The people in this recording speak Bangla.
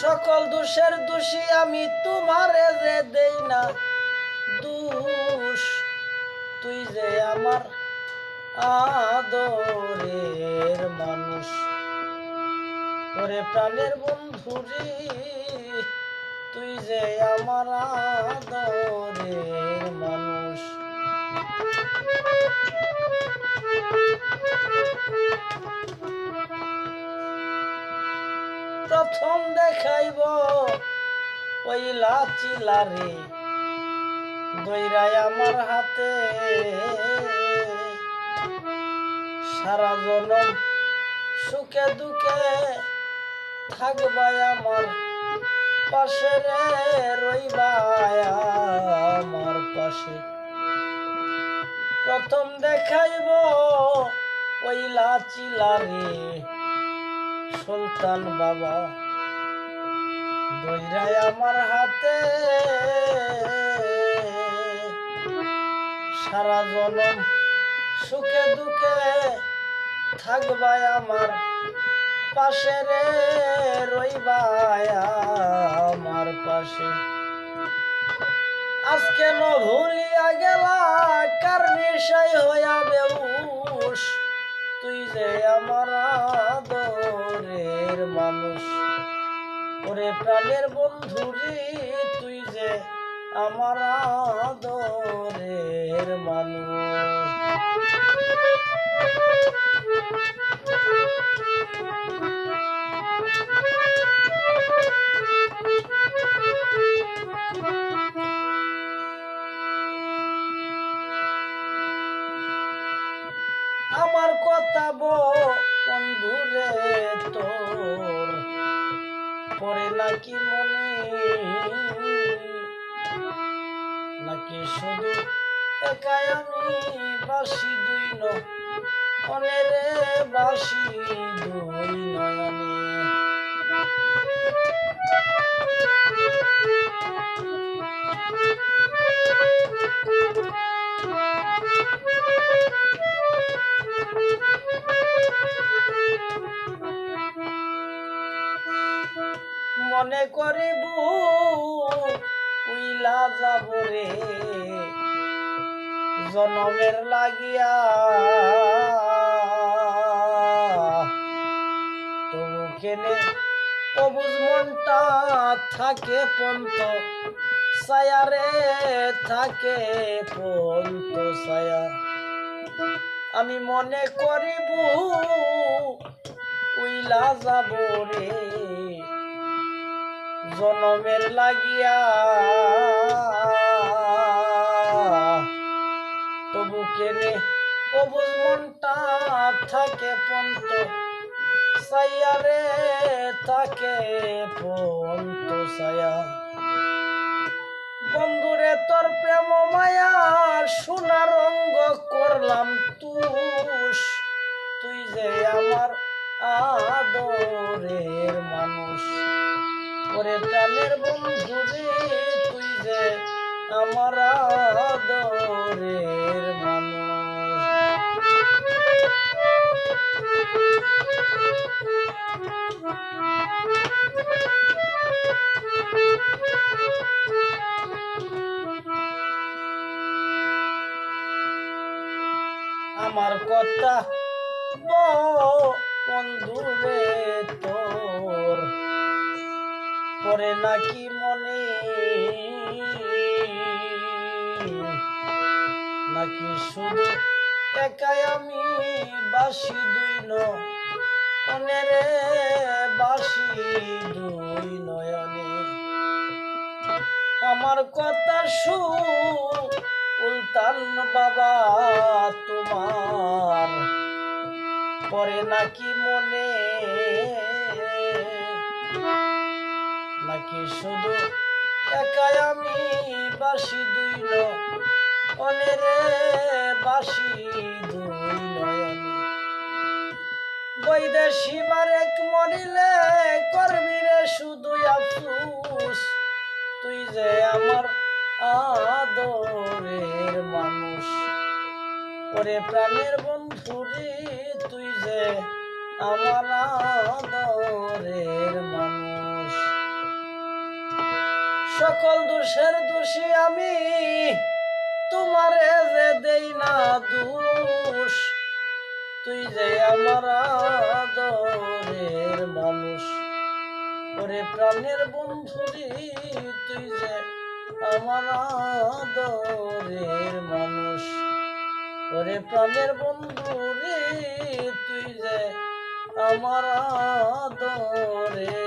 সকল দোষের দোষী আমি, তোমারে যে দেই না দোষ। তুই যে আমার আদরের মানুষ, ওরে প্রাণের বন্ধুরি, তুই যে আমার আদরের মানুষ। প্রথম দেখাইব ওই লাচিলারে, দইরাই আমার হাতে, সারা জনম সুখে দুঃখে থাকবাই আমার পাশে রে, রইবাই আমার পাশে। প্রথম দেখাইব ওই লাচিলারে, সুলতান বাবা দইরাই আমার হাতে, সারা জনম সুখে দুঃখে থাকবাই আমার পাশে রে, রইবাই আমার পাশে। আজকে ন ভুলিয়া গেলা কার নেশায় হইয়া বেহুশ, তুই যে আমার আদরের মানুষ, ওরে প্রাণের বন্ধুরি, তুই যে আমার আদরের মানুষ। আমার কথা বন্ধুরে তোর পরে নাকি মনে, নাকি শুধু একাই আমি বাসি দুই নয়নে, বাসি দুই নয়নে। মনে করিব উইলা যাব রে জনমের লাগিয়া, তবু কেনে অবুঝ মনটা থাকে পন্ত ছায়া রে, থাকে পন্ত ছায়া। আমি মনে করিব উইলা যাব রে জনমের লাগিয়া, তবু কেনে অবুঝ মনটা থাকে পন্ত ছায়া রে, থাকে পন্ত ছায়া। বন্ধুরে তোর প্রেম মায়া সোনা রঙ্গ করলাম তুষ, তুই যে আমার আদরের মানুষ, ওরে প্রাণের বন্ধুরে, তুই যে আমার আদরের মানুষ। আমার কথা বন্ধুরে তোর পরে নাকি মনে, নাকি শুধু একাই আমি বাসি দুই নয়নে, বাসি দুই নয়নে। আমার কথা সুলতান বাবা তোমার পরে নাকি মনে, নাকি শুধু একাই আমি বাসি দুই নয়নে, বাসি দুই নয়নে। বৈদেশি বারেক মরিলে করবি রে শুধু আফসোস, তুই যে আমার আদরের মানুষ, ওরে প্রাণের বন্ধুরে, তুই যে আমার আদরের মানুষ। সকল দোষের দোষী আমি, তোমারে যে দেই না দোষ, তুই যে আমার আদরের মানুষ। ওরে প্রাণের বন্ধু রে, তুই যে আমার আদরের মানুষ। ওরে প্রাণের বন্ধু রে, তুই যে আমার আদরের